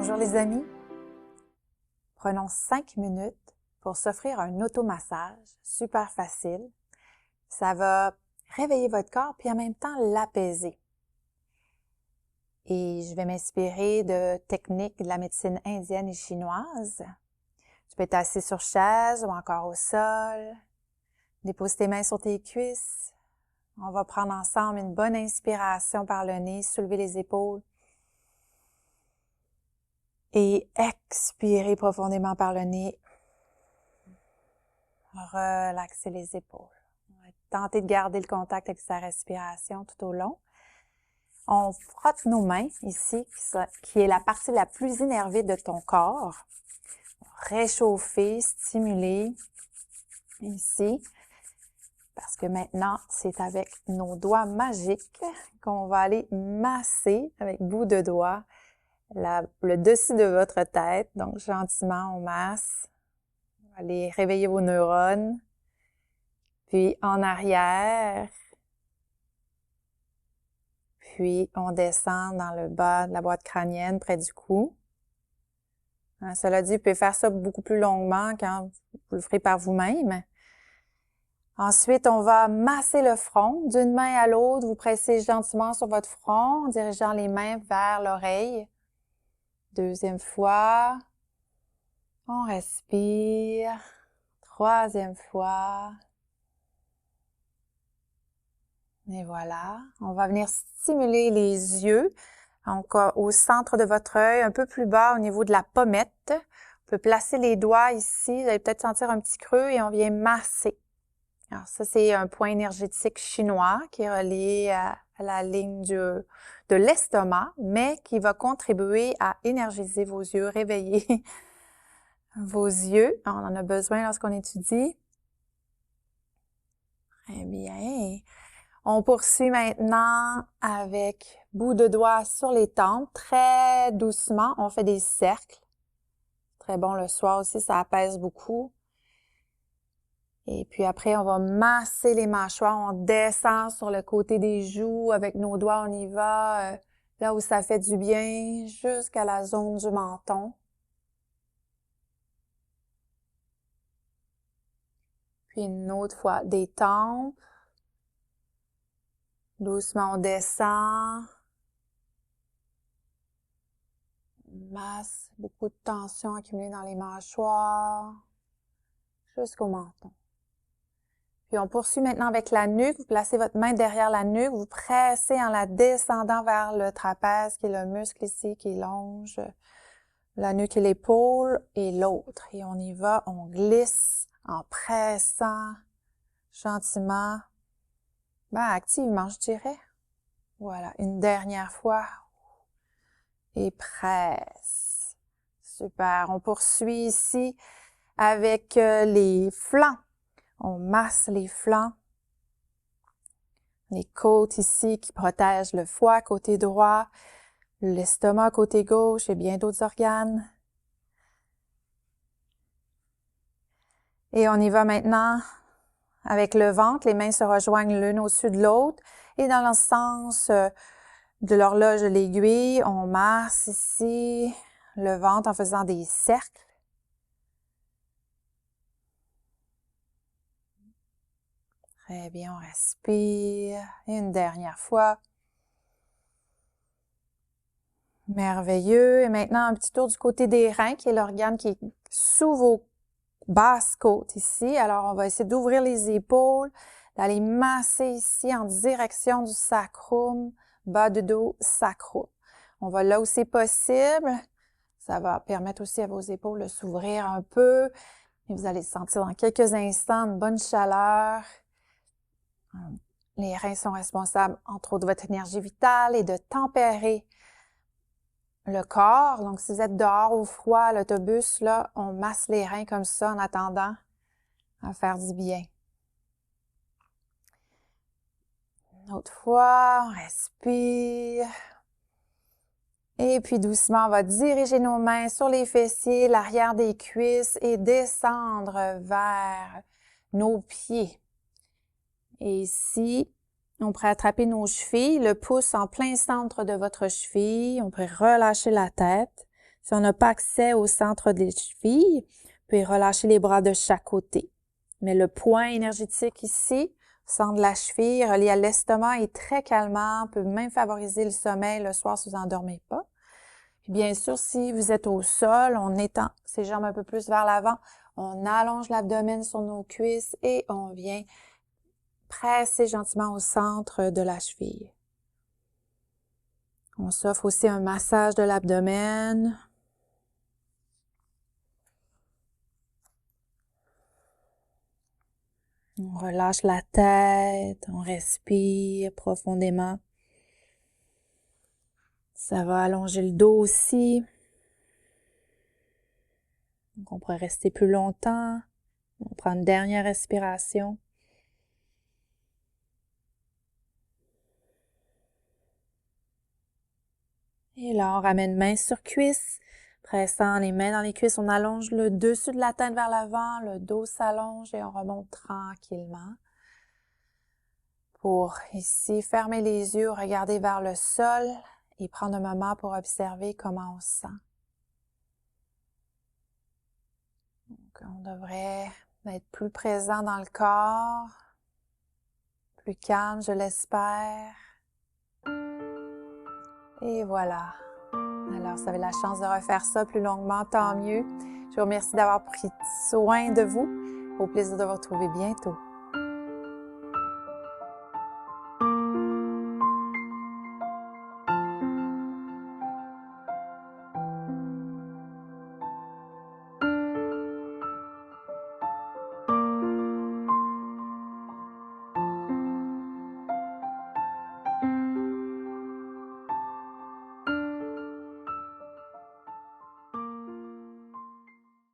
Bonjour les amis. Prenons 5 minutes pour s'offrir un automassage super facile. Ça va réveiller votre corps puis en même temps l'apaiser. Et je vais m'inspirer de techniques de la médecine indienne et chinoise. Tu peux être assis sur chaise ou encore au sol. Dépose tes mains sur tes cuisses. On va prendre ensemble une bonne inspiration par le nez, soulever les épaules. Et expirer profondément par le nez. Relaxer les épaules. On va tenter de garder le contact avec sa respiration tout au long. On frotte nos mains ici, qui est la partie la plus innervée de ton corps. Réchauffer, stimuler ici. Parce que maintenant, c'est avec nos doigts magiques qu'on va aller masser avec bout de doigt le dessus de votre tête. Donc, gentiment, on masse. On va aller réveiller vos neurones. Puis, en arrière. Puis, on descend dans le bas de la boîte crânienne, près du cou. Cela dit, vous pouvez faire ça beaucoup plus longuement quand vous le ferez par vous-même. Ensuite, on va masser le front. D'une main à l'autre, vous pressez gentiment sur votre front, en dirigeant les mains vers l'oreille. Deuxième fois. On respire. Troisième fois. Et voilà. On va venir stimuler les yeux. Donc, au centre de votre œil, un peu plus bas au niveau de la pommette. On peut placer les doigts ici. Vous allez peut-être sentir un petit creux et on vient masser. Alors ça, c'est un point énergétique chinois qui est relié à la ligne de l'estomac, mais qui va contribuer à énergiser vos yeux, réveiller vos yeux. On en a besoin lorsqu'on étudie. Très bien. On poursuit maintenant avec bout de doigt sur les tempes. Très doucement, on fait des cercles. Très bon le soir aussi, ça apaise beaucoup. Et puis après, on va masser les mâchoires. On descend sur le côté des joues. Avec nos doigts, on y va là où ça fait du bien, jusqu'à la zone du menton. Puis une autre fois, des tempes. Doucement, on descend. On masse, beaucoup de tension accumulée dans les mâchoires, jusqu'au menton. Puis on poursuit maintenant avec la nuque. Vous placez votre main derrière la nuque. Vous pressez en la descendant vers le trapèze, qui est le muscle ici, qui longe la nuque et l'épaule, et l'autre. Et on y va, on glisse en pressant gentiment, activement, je dirais. Voilà, une dernière fois. Et presse. Super. On poursuit ici avec les flancs. On masse les flancs, les côtes ici qui protègent le foie côté droit, l'estomac côté gauche et bien d'autres organes. Et on y va maintenant avec le ventre. Les mains se rejoignent l'une au-dessus de l'autre et dans le sens de l'horloge de l'aiguille, on masse ici le ventre en faisant des cercles. Très bien, on respire. Et une dernière fois. Merveilleux. Et maintenant, un petit tour du côté des reins, qui est l'organe qui est sous vos basses côtes ici. Alors, on va essayer d'ouvrir les épaules, d'aller masser ici en direction du sacrum, bas de dos, sacrum. On va là où c'est possible. Ça va permettre aussi à vos épaules de s'ouvrir un peu. Et vous allez sentir dans quelques instants une bonne chaleur. Les reins sont responsables, entre autres, de votre énergie vitale et de tempérer le corps. Donc, si vous êtes dehors au froid, à l'autobus, là, on masse les reins comme ça en attendant à faire du bien. Une autre fois, on respire. Et puis, doucement, on va diriger nos mains sur les fessiers, l'arrière des cuisses et descendre vers nos pieds. Et ici, on pourrait attraper nos chevilles, le pouce en plein centre de votre cheville. On pourrait relâcher la tête. Si on n'a pas accès au centre des chevilles, vous pouvez relâcher les bras de chaque côté. Mais le point énergétique ici, centre de la cheville, relié à l'estomac, est très calmant, peut même favoriser le sommeil le soir si vous n'endormez pas. Puis bien sûr, si vous êtes au sol, on étend ses jambes un peu plus vers l'avant, on allonge l'abdomen sur nos cuisses et on vient presser gentiment au centre de la cheville. On s'offre aussi un massage de l'abdomen. On relâche la tête, on respire profondément. Ça va allonger le dos aussi. Donc on pourrait rester plus longtemps. On prend une dernière respiration. Et là, on ramène main sur cuisse. Pressant les mains dans les cuisses, on allonge le dessus de la tête vers l'avant, le dos s'allonge et on remonte tranquillement. Pour ici, fermer les yeux, regarder vers le sol et prendre un moment pour observer comment on se sent. Donc, on devrait être plus présent dans le corps, plus calme, je l'espère. Et voilà. Alors, si vous avez la chance de refaire ça plus longuement, tant mieux. Je vous remercie d'avoir pris soin de vous. Au plaisir de vous retrouver bientôt.